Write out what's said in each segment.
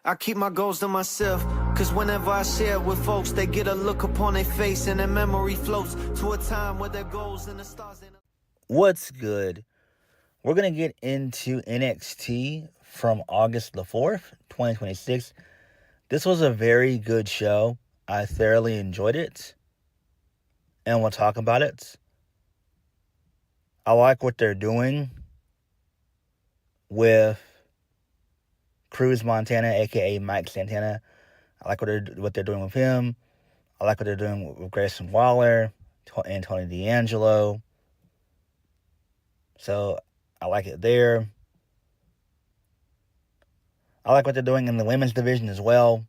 I keep my goals to myself, cause whenever I share with folks, they get a look upon their face and their memory floats to a time where their goals and the stars. What's good? We're going to get into NXT from August the 4th, 2026. This was a very good show. I thoroughly enjoyed it, and we'll talk about it. I like what they're doing with Cruz Montana, a.k.a. Mike Santana. I like what they're doing with him. I like what they're doing with Grayson Waller and Tony D'Angelo. So, I like it there. I like what they're doing in the women's division as well.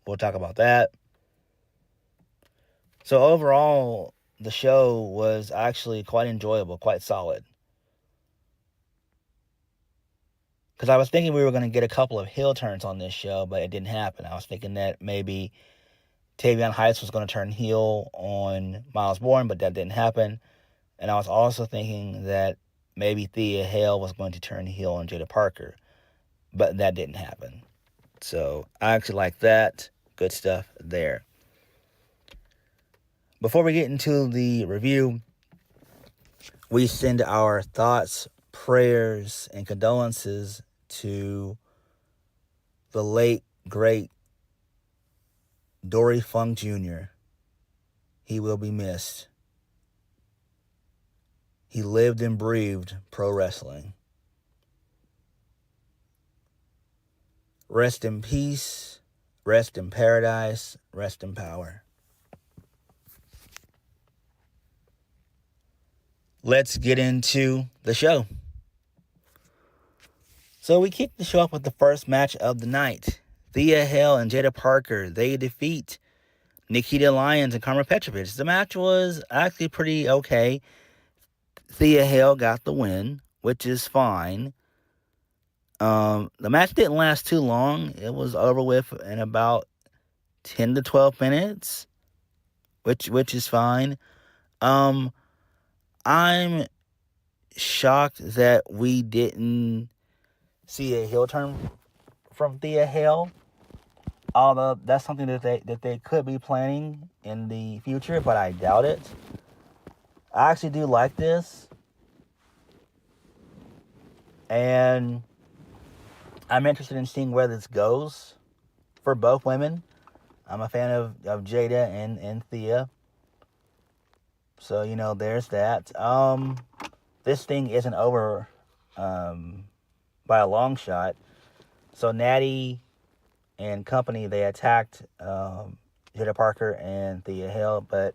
We'll talk about that. So, overall, the show was actually quite enjoyable, quite solid. Because I was thinking we were going to get a couple of heel turns on this show, but it didn't happen. I was thinking that maybe Tavion Heights was going to turn heel on Miles Bourne, but that didn't happen. And I was also thinking that maybe Thea Hale was going to turn heel on Jada Parker, but that didn't happen. So I actually like that. Good stuff there. Before we get into the review, we send our thoughts, prayers, and condolences to the late, great Dory Funk Jr. He will be missed. He lived and breathed pro wrestling. Rest in peace, rest in paradise, rest in power. Let's get into the show. So we kick the show off with the first match of the night. Thea Hale and Jada Parker, they defeat Nikita Lyons and Karma Petrovich. The match was actually pretty okay. Thea Hale got the win, which is fine. The match didn't last too long. It was over with in about 10 to 12 minutes, which is fine. I'm shocked that we didn't see a heel turn from Thea Hale, although that's something that they could be planning in the future, but I doubt it. I actually do like this, and I'm interested in seeing where this goes for both women. I'm a fan of Jada and Thea, so there's that. This thing isn't over by a long shot. So Natty and company, they attacked Jada Parker and Thea Hale, but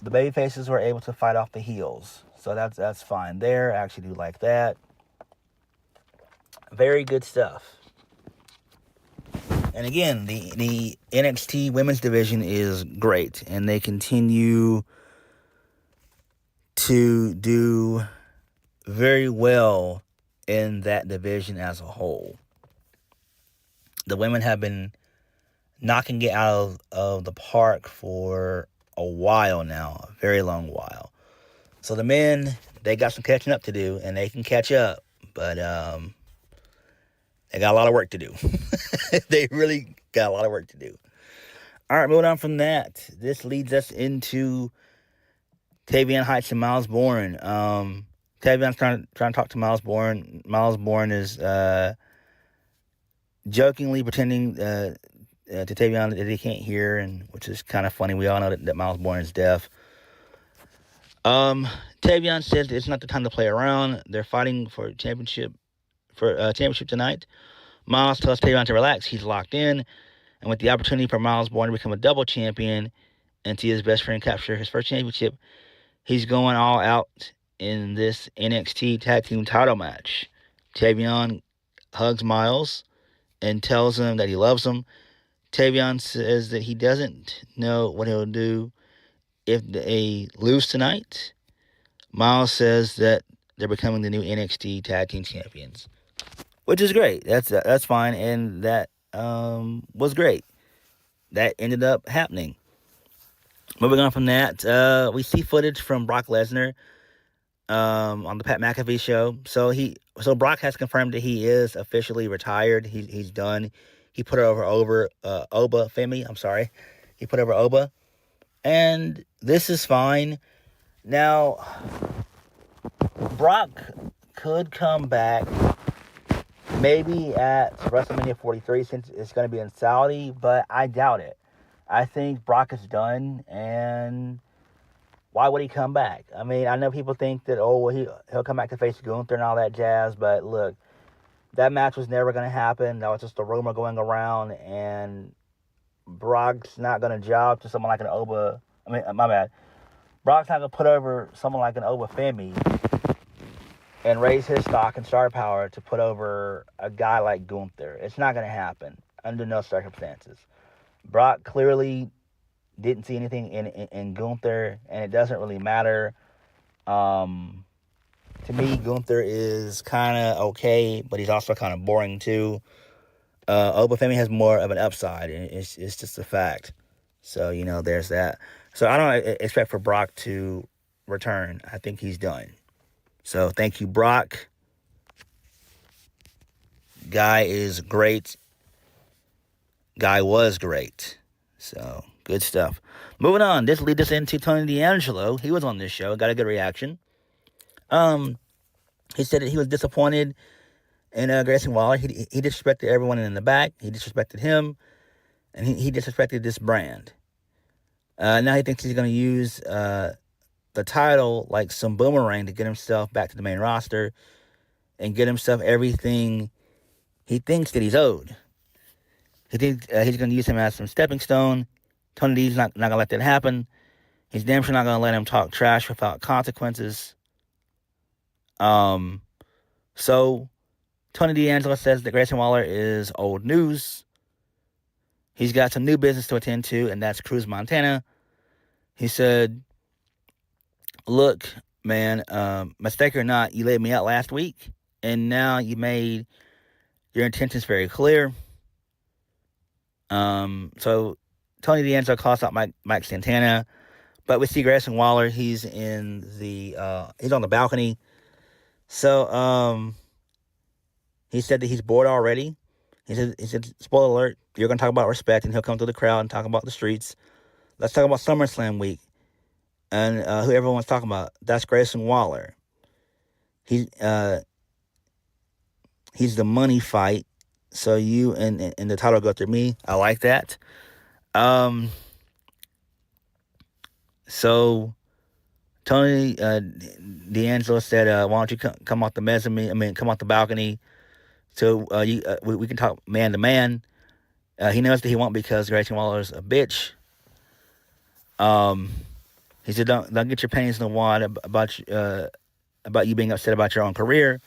the babyfaces were able to fight off the heels. So that's fine there. I actually do like that. Very good stuff. And again, the NXT women's division is great, and they continue to do very well in that division as a whole. The women have been knocking it out of the park for a while now, a very long while. So the men, they got some catching up to do, and they can catch up, but they got a lot of work to do. They really got a lot of work to do. All right, moving on from that, this leads us into Tavion Heights and Miles Bourne. Tavion's trying to talk to Miles Bourne. Miles Bourne is jokingly pretending to Tavion that he can't hear, and which is kind of funny. We all know that Miles Bourne is deaf. Tavion says it's not the time to play around. They're fighting for championship tonight. Miles tells Tavion to relax. He's locked in, and with the opportunity for Miles Bourne to become a double champion and see his best friend capture his first championship, he's going all out in this NXT tag team title match. Tavion hugs Miles and tells him that he loves him. Tavion says that he doesn't know what he'll do if they lose tonight. Miles says that they're becoming the new NXT tag team champions, which is great. That's fine, and that was great. That ended up happening. Moving on from that, we see footage from Brock Lesnar on the Pat McAfee show. So Brock has confirmed that he is officially retired. He's done. He put it over Oba Femi. I'm sorry. He put over Oba. And this is fine. Now, Brock could come back maybe at WrestleMania 43 since it's going to be in Saudi, but I doubt it. I think Brock is done, and why would he come back? I mean, I know people think that, he'll come back to face Gunther and all that jazz, but look, that match was never going to happen. That was just a rumor going around, and Brock's not going to job to someone like an Oba. I mean, my bad. Brock's not going to put over someone like an Oba Femi and raise his stock and star power to put over a guy like Gunther. It's not going to happen under no circumstances. Brock clearly didn't see anything in Gunther, and it doesn't really matter. To me, Gunther is kind of okay, but he's also kind of boring too. Oba Femi has more of an upside, and it's just a fact. So, there's that. So I don't expect for Brock to return. I think he's done. So thank you, Brock. Guy is great. Guy was great. So, good stuff. Moving on. This leads us into Tony D'Angelo. He was on this show. Got a good reaction. He said that he was disappointed in Grayson Waller. He disrespected everyone in the back. He disrespected him. And he disrespected this brand. Now he thinks he's going to use the title like some boomerang to get himself back to the main roster and get himself everything he thinks that he's owed. He thinks he's going to use him as some stepping stone. Tony D's not going to let that happen. He's damn sure not going to let him talk trash without consequences. So Tony D'Angelo says that Grayson Waller is old news. He's got some new business to attend to, and that's Cruz Montana. He said, look, man, mistake or not, you laid me out last week, and now you made your intentions very clear. So Tony D'Angelo calls out Mike Santana, but we see Grayson Waller. He's on the balcony. So he said that he's bored already. He said, spoiler alert, you're going to talk about respect, and he'll come to the crowd and talk about the streets. Let's talk about SummerSlam week. And who everyone's talking about, that's Grayson Waller. He's the money fight. So you and the title go through me. I like that. So Tony D'Angelo said, why don't you come off the mezzanine? Come off the balcony. So we can talk man to man. He knows that he won't because Grayson Waller's a bitch. He said, don't get your panties in the wad about you being upset about your own career.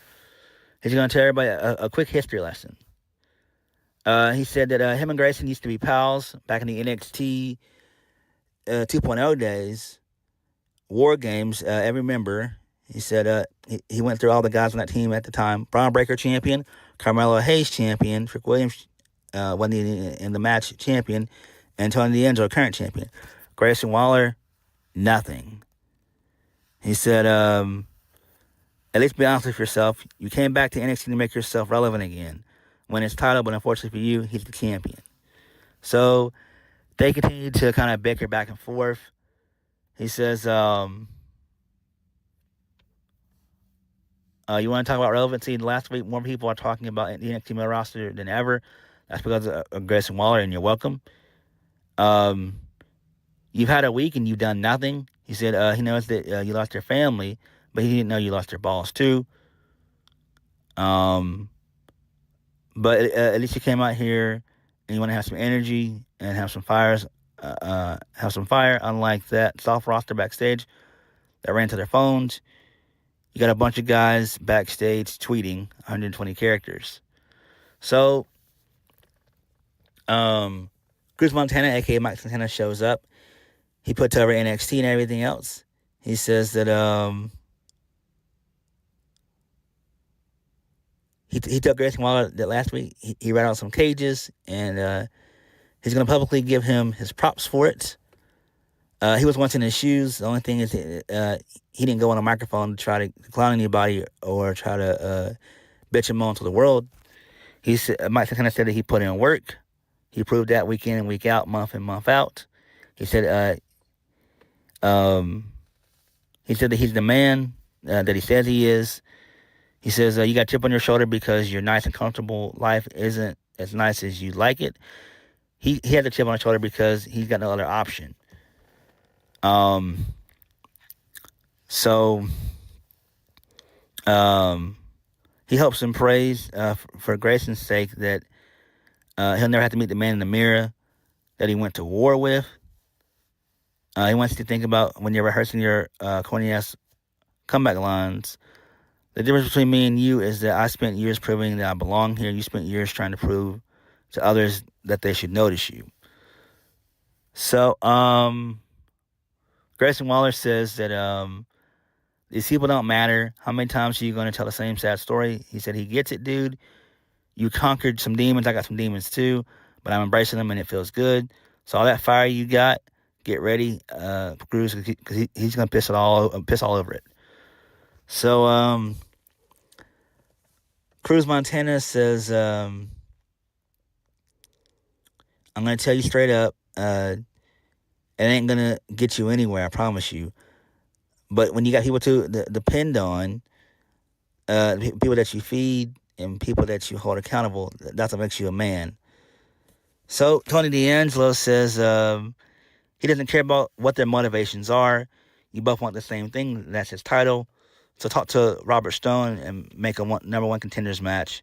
He's going to tell everybody a quick history lesson. He said that him and Grayson used to be pals back in the NXT 2.0 days, War Games, every member. He said he went through all the guys on that team at the time. Braun Breaker champion, Carmelo Hayes champion, Trick Williams wasn't in the match champion, and Tony D'Angelo current champion. Grayson Waller, nothing. He said, at least be honest with yourself. You came back to NXT to make yourself relevant again. Win his title, but unfortunately for you, he's the champion. So they continue to kind of bicker back and forth. He says, you want to talk about relevancy? Last week, more people are talking about the NXT main roster than ever. That's because of Grayson Waller, and you're welcome. You've had a week and you've done nothing. He said he knows that you lost your family, but he didn't know you lost your balls too. But at least you came out here and you want to have some energy and have some fire. Unlike that soft roster backstage that ran to their phones, you got a bunch of guys backstage tweeting 120 characters. So, Cruz Montana, aka Mike Santana, shows up. He puts over NXT and everything else. He says that he told Grayson Waller that last week he ran out some cages, and he's going to publicly give him his props for it. He was once in his shoes. The only thing is he didn't go on a microphone to try to clown anybody or try to bitch him on to the world. Mike Santana said that he put in work. He proved that week in and week out, month in, month out. He said that he's the man that he says he is. He says you got a chip on your shoulder because your nice and comfortable life isn't as nice as you like it. He had the chip on his shoulder because he's got no other option. He hopes and prays for Grayson's sake that he'll never have to meet the man in the mirror that he went to war with. He wants you to think about when you're rehearsing your corny-ass comeback lines. The difference between me and you is that I spent years proving that I belong here. You spent years trying to prove to others that they should notice you. So, Grayson Waller says that these people don't matter. How many times are you going to tell the same sad story? He said he gets it, dude. You conquered some demons. I got some demons too, but I'm embracing them and it feels good. So all that fire you got, get ready, Cruz, because he's going to piss all over it. So, Cruz Montana says, I'm going to tell you straight up, it ain't going to get you anywhere, I promise you. But when you got people to depend on, people that you feed and people that you hold accountable, that's what makes you a man. So Tony D'Angelo says he doesn't care about what their motivations are. You both want the same thing. That's his title. So talk to Robert Stone and make a number one contenders match,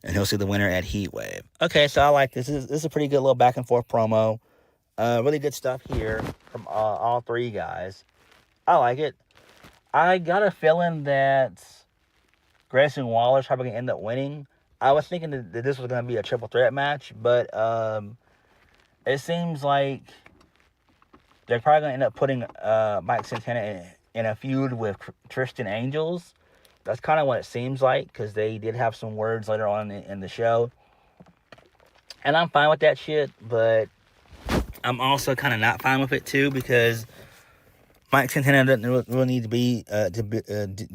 and he'll see the winner at Heatwave. Okay, so I like this. This is a pretty good little back and forth promo. Really good stuff here from all three guys. I like it. I got a feeling that Grayson Waller's probably going to end up winning. I was thinking that this was going to be a triple threat match, but it seems like they're probably going to end up putting Mike Santana in a feud with Tristan Angels. That's kind of what it seems like, because they did have some words later on in the show. And I'm fine with that shit, but I'm also kind of not fine with it too, because Mike Santana doesn't really need to be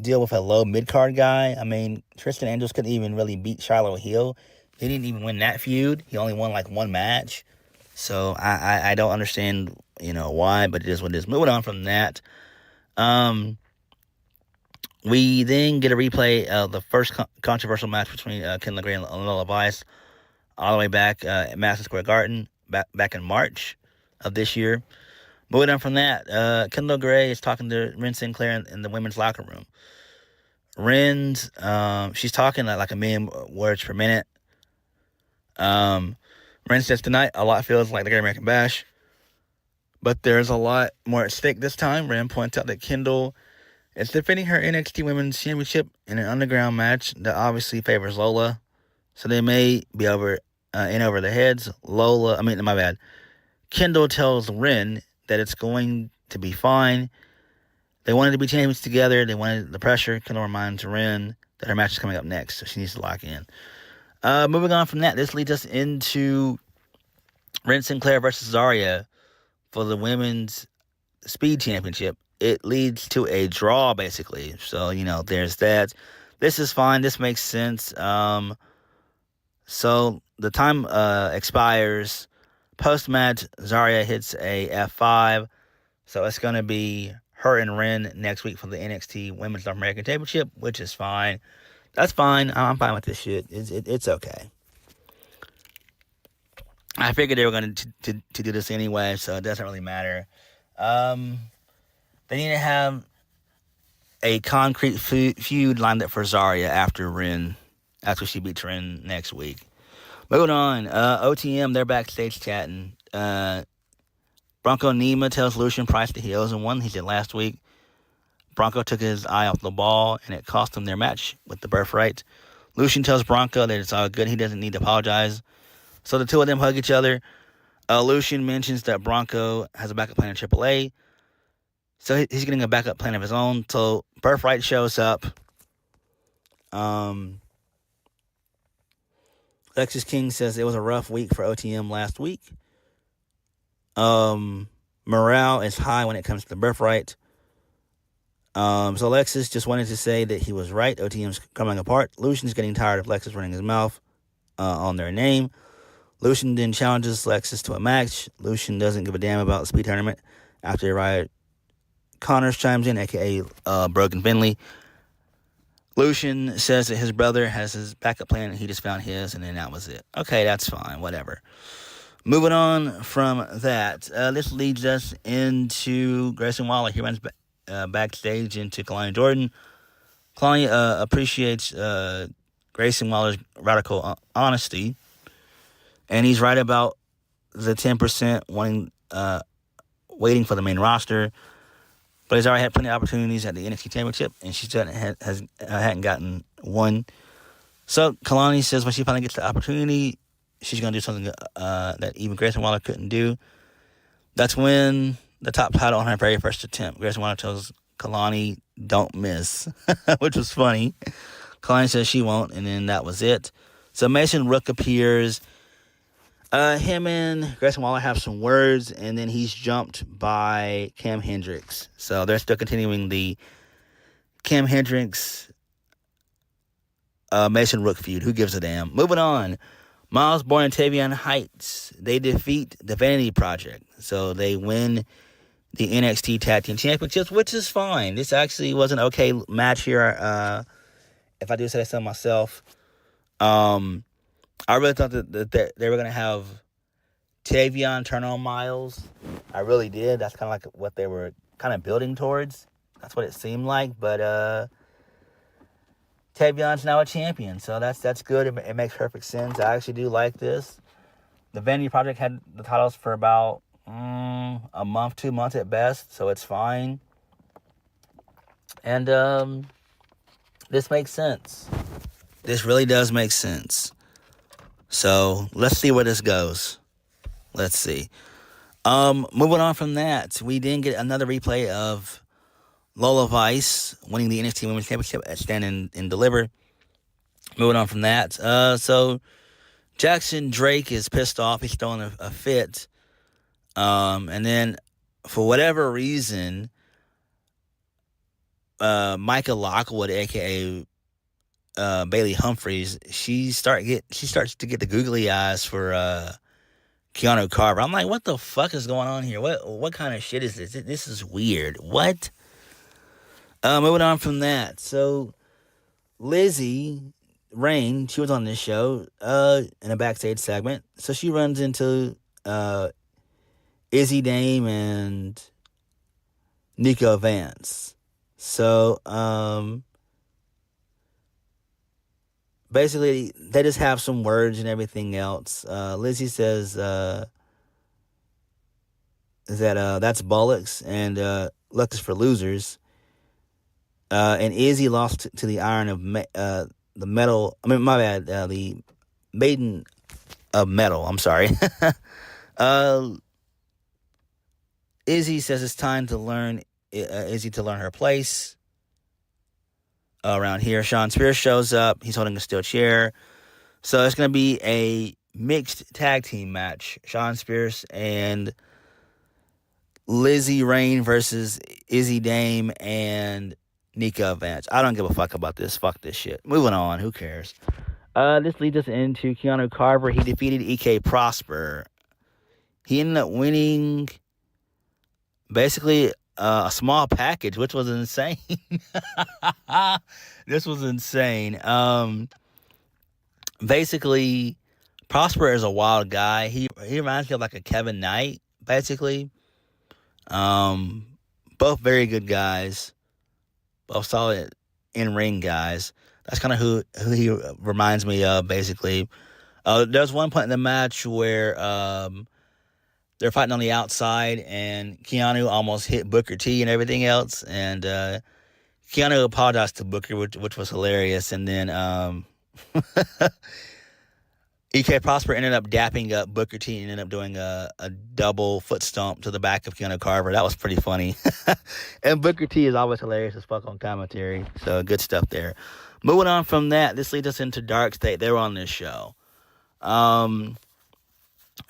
deal with a low mid-card guy. I mean, Tristan Angels couldn't even really beat Shiloh Hill. He didn't even win that feud. He only won like one match. So I don't understand, why, but it is what it is. Moving on from that. We then get a replay of the first controversial match between Kendal Grey and Lola Vice all the way back at Madison Square Garden back in March of this year. Moving on from that, Kendal Grey is talking to Wren Sinclair in the women's locker room. She's talking like a million words per minute. Wren says tonight a lot feels like the Great American Bash, but there's a lot more at stake this time. Wren points out that Kendal is defending her NXT Women's Championship in an underground match that obviously favors Lola, so they may be in over their heads. Kendal tells Wren that it's going to be fine. They wanted to be champions together. They wanted the pressure. Kendal reminds Wren that her match is coming up next, so she needs to lock in. Moving on from that, this leads us into Wren Sinclair versus Zaria for the Women's Speed Championship. It leads to a draw, basically. So, there's that. This is fine. This makes sense. So the time expires. Post-match, Zaria hits a F5. So it's going to be her and Wren next week for the NXT Women's North American Championship, which is fine. That's fine. I'm fine with this shit. It's okay. I figured they were going to do this anyway, so it doesn't really matter. They need to have a concrete feud lined up for Zaria after she beats Wren next week. Moving on, OTM, they're backstage chatting. Bronco Nima tells Lucian Price that he owes him one. He said last week Bronco took his eye off the ball, and it cost him their match with the Birthright. Lucian tells Bronco that it's all good. He doesn't need to apologize. So the two of them hug each other. Lucian mentions that Bronco has a backup plan in AAA. So he's getting a backup plan of his own. So Birthright shows up. Lexus King says it was a rough week for OTM last week. morale is high when it comes to the birthright. So Alexis just wanted to say that he was right. OTM's coming apart. Lucian's getting tired of Lexus running his mouth on their name. Lucian then challenges Lexus to a match. Lucian doesn't give a damn about the speed tournament. After Riot Connors chimes in, a.k.a. Broken Finley. Lucian says that his brother has his backup plan and he just found his, and then that was it. Okay, that's fine, whatever. Moving on from that, this leads us into Grayson Waller. He runs backstage into Kalani Jordan. Kalani appreciates Grayson Waller's radical honesty, and he's right about the 10% waiting for the main roster. But he's already had plenty of opportunities at the NXT Championship, and she hadn't gotten one. So Kalani says when she finally gets the opportunity, she's going to do something that even Grayson Waller couldn't do. That's when the top title on her very first attempt. Grayson Waller tells Kalani, don't miss, which was funny. Kalani says she won't, and then that was it. So Mason Rook appears. Him and Grayson Waller have some words, and then he's jumped by Cam Hendricks. So they're still continuing the Cam Hendricks Mason Rook feud. Who gives a damn? Moving on. Miles Bourne and Tavion Heights, they defeat the Vanity Project. So they win the NXT Tag Team Championships, which is fine. This actually was an okay match here, if I do say so myself. I really thought that they were going to have Tavion turn on Miles. I really did. That's kind of like what they were kind of building towards. That's what it seemed like. But Tavion's now a champion, so that's good. It makes perfect sense. I actually do like this. The Vanity Project had the titles for about a month, 2 months at best, so it's fine. And this makes sense. This really does make sense. So let's see where this goes. Let's see. Moving on from that, we didn't get another replay of Lola Vice winning the NXT Women's Championship at Stand and Deliver. Moving on from that. So Jackson Drake is pissed off. He's throwing a fit. And then for whatever reason, Micah Lockwood, a.k.a. Bailey Humphries, she starts to get the googly eyes for Keanu Carver. I'm like, what the fuck is going on here? What kind of shit is this? This is weird. What? Moving on from that. So Lizzie Rain, she was on this show in a backstage segment. So she runs into Izzy Dame and Nico Vance. So basically, they just have some words and everything else. Lizzie says that that's bollocks and luck is for losers. And Izzy lost to the Iron of the Metal. I mean, my bad. The Maiden of Metal. I'm sorry. Izzy says it's time to learn. Izzy to learn her place around here. Sean Spears shows up. He's holding a steel chair. So it's going to be a mixed tag team match. Sean Spears and Lizzie Rain versus Izzy Dame and Nika Vance. I don't give a fuck about this. Fuck this shit. Moving on. Who cares? This leads us into Keanu Carver. He defeated EK Prosper. He ended up winning basically a small package, which was insane. This was insane. Basically, Prosper is a wild guy. He reminds me of like a Kevin Knight, basically. Both very good guys. Both solid in-ring guys. That's kind of who he reminds me of, basically. There's one point in the match where they're fighting on the outside, and Keanu almost hit Booker T and everything else. And Keanu apologized to Booker, which was hilarious. And then EK Prosper ended up dapping up Booker T and ended up doing a double foot stomp to the back of Keanu Carver. That was pretty funny. And Booker T is always hilarious as fuck on commentary. So good stuff there. Moving on from that, this leads us into Dark State. They were on this show.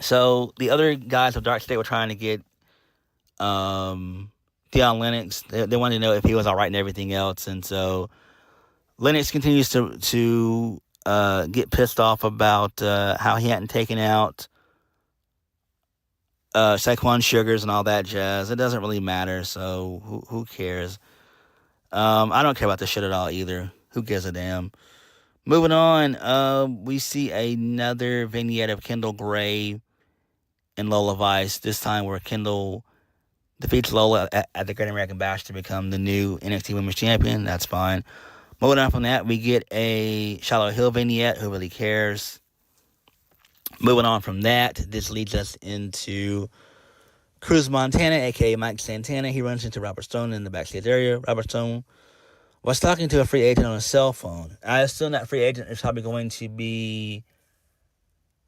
So the other guys of Dark State were trying to get Dion Lennox. They wanted to know if he was all right and everything else. And so Lennox continues to get pissed off about how he hadn't taken out Saquan Shugars and all that jazz. It doesn't really matter, so who cares? I don't care about this shit at all either. Who gives a damn? Moving on, we see another vignette of Kendal Grey and Lola Vice, this time where Kendal defeats Lola at the Great American Bash to become the new NXT Women's Champion. That's fine. Moving on from that, we get a Shiloh Hill vignette. Who really cares? Moving on from that, this leads us into Cruz Montana, a.k.a. Mike Santana. He runs into Robert Stone in the backstage area. Robert Stone was talking to a free agent on a cell phone. I assume that free agent is probably going to be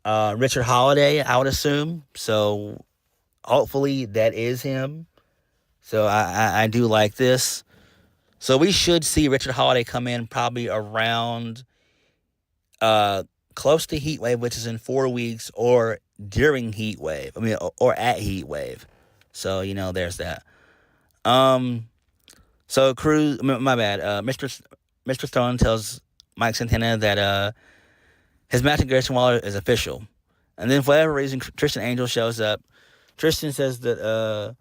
Richard Holiday, I would assume. So hopefully that is him. So I do like this. So we should see Richard Holiday come in probably around close to Heatwave, which is in 4 weeks, or during Heatwave. I mean, or at Heatwave. So, there's that. So Cruz, my bad. Mr. Stone tells Mike Santana that his match with Grayson Waller is official. And then for whatever reason, Tristan Angel shows up. Tristan says that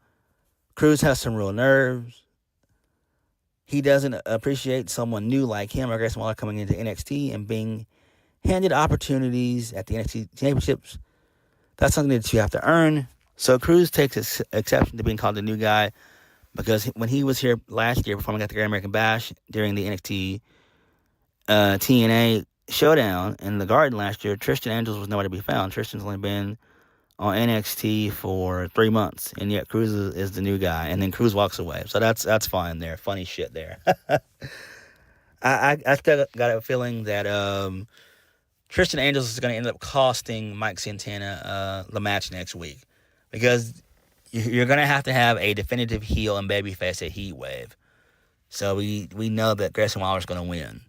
Cruz has some real nerves. He doesn't appreciate someone new like him or Grayson Waller coming into NXT and being handed opportunities at the NXT championships. That's something that you have to earn. So Cruz takes exception to being called the new guy because when he was here last year performing at the Great American Bash during the NXT TNA Showdown in the Garden last year, Tristan Angels was nowhere to be found. Tristan's only been on NXT for 3 months, and yet Cruz is the new guy, and then Cruz walks away. So that's fine there. Funny shit there. I still got a feeling that Tristan Angels is going to end up costing Mike Santana the match next week, because you're going to have a definitive heel and babyface at Heatwave. So we know that Grayson Waller is going to win.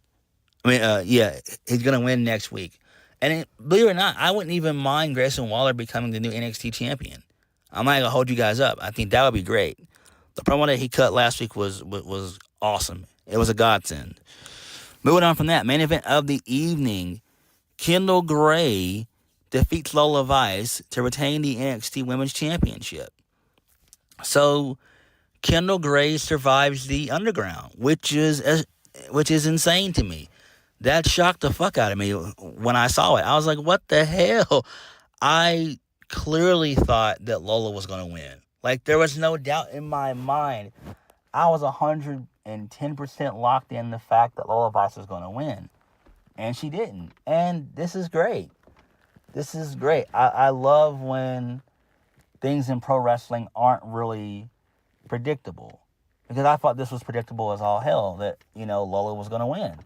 I mean, yeah, he's going to win next week. And believe it or not, I wouldn't even mind Grayson Waller becoming the new NXT champion. I'm not going to hold you guys up. I think that would be great. The promo that he cut last week was awesome. It was a godsend. Moving on from that, main event of the evening, Kendal Grey defeats Lola Vice to retain the NXT Women's Championship. So Kendal Grey survives the Underground, which is insane to me. That shocked the fuck out of me when I saw it. I was like, what the hell? I clearly thought that Lola was going to win. Like, there was no doubt in my mind. I was 110% locked in the fact that Lola Vice was going to win. And she didn't. And this is great. This is great. I love when things in pro wrestling aren't really predictable. Because I thought this was predictable as all hell, that, Lola was going to win.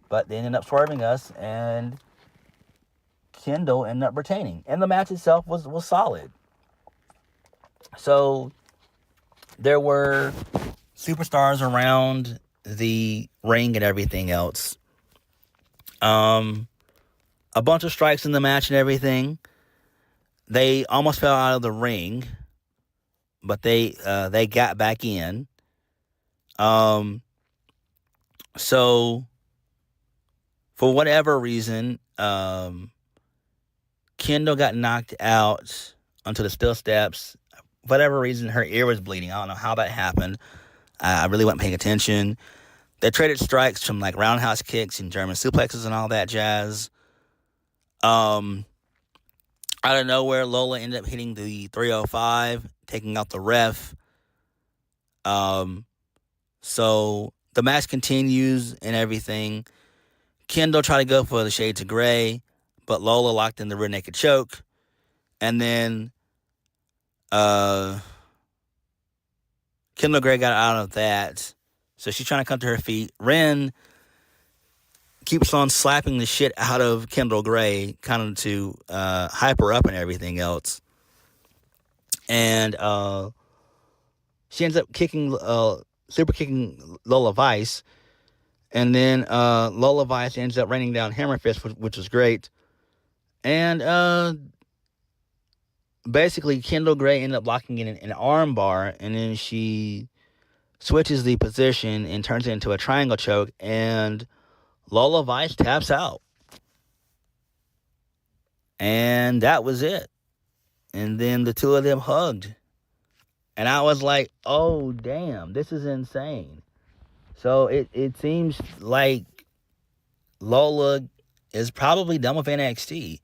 But they ended up swerving us, and Kendal ended up retaining. And the match itself was solid. So there were superstars around the ring and everything else. A bunch of strikes in the match and everything. They almost fell out of the ring, but they got back in. So for whatever reason, Kendal got knocked out onto the steel steps. For whatever reason, her ear was bleeding. I don't know how that happened. I really wasn't paying attention. They traded strikes from like roundhouse kicks and German suplexes and all that jazz. Out of nowhere, Lola ended up hitting the 305, taking out the ref. So the match continues and everything. Kendal tried to go for the Shades of Grey, but Lola locked in the rear naked choke. And then Kendal Grey got out of that. So she's trying to come to her feet. Wren keeps on slapping the shit out of Kendal Grey, kind of to hype her up and everything else. And she ends up super kicking Lola Vice. And then Lola Vice ends up raining down Hammer Fist, which was great. And basically, Kendal Grey ended up locking in an arm bar, and then she switches the position and turns it into a triangle choke, and Lola Vice taps out. And that was it. And then the two of them hugged. And I was like, oh, damn, this is insane. So it seems like Lola is probably done with NXT.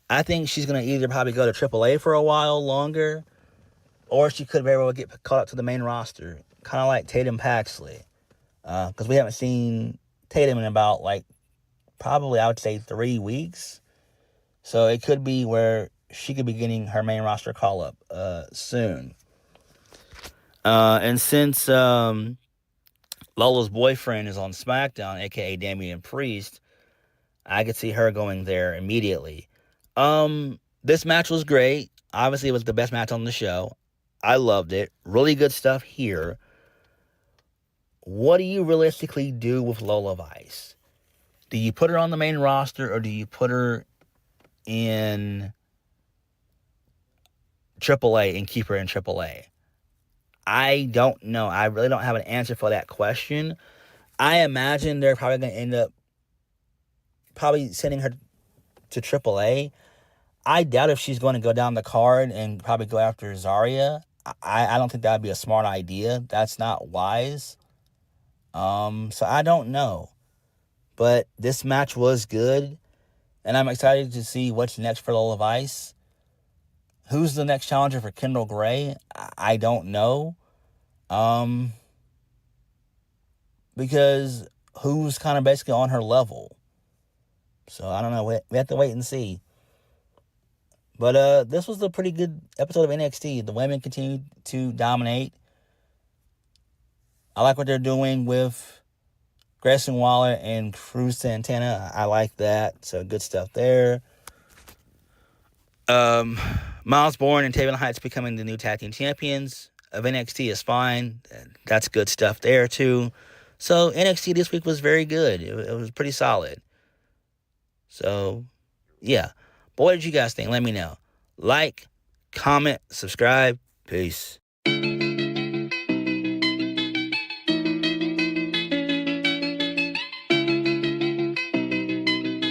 I think she's going to either probably go to AAA for a while longer, or she could very well get caught up to the main roster, kind of like Tatum Paxley. Because we haven't seen Tatum in about, like, probably, I would say, 3 weeks. So it could be where she could be getting her main roster call-up soon. And since Lola's boyfriend is on Smackdown, a.k.a. Damian Priest, I could see her going there immediately. This match was great. Obviously, it was the best match on the show. I loved it. Really good stuff here. What do you realistically do with Lola Vice? Do you put her on the main roster, or do you put her in AAA and keep her in AAA? I don't know. I really don't have an answer for that question. I imagine they're probably going to end up probably sending her to AAA. I doubt if she's going to go down the card and probably go after Zaria. I don't think that would be a smart idea. That's not wise. So I don't know. But this match was good, and I'm excited to see what's next for Lola Vice. Who's the next challenger for Kendal Grey? I don't know. Because who's kind of basically on her level? So I don't know. We have to wait and see. But this was a pretty good episode of NXT. The women continue to dominate. I like what they're doing with Grayson Waller and Cruz Santana. I like that. So good stuff there. Miles Bourne and Taven Heights becoming the new tag team champions of NXT is fine. That's good stuff there too. So NXT this week was very good. It was pretty solid. So yeah. But what did you guys think? Let me know. Like, comment, subscribe. Peace.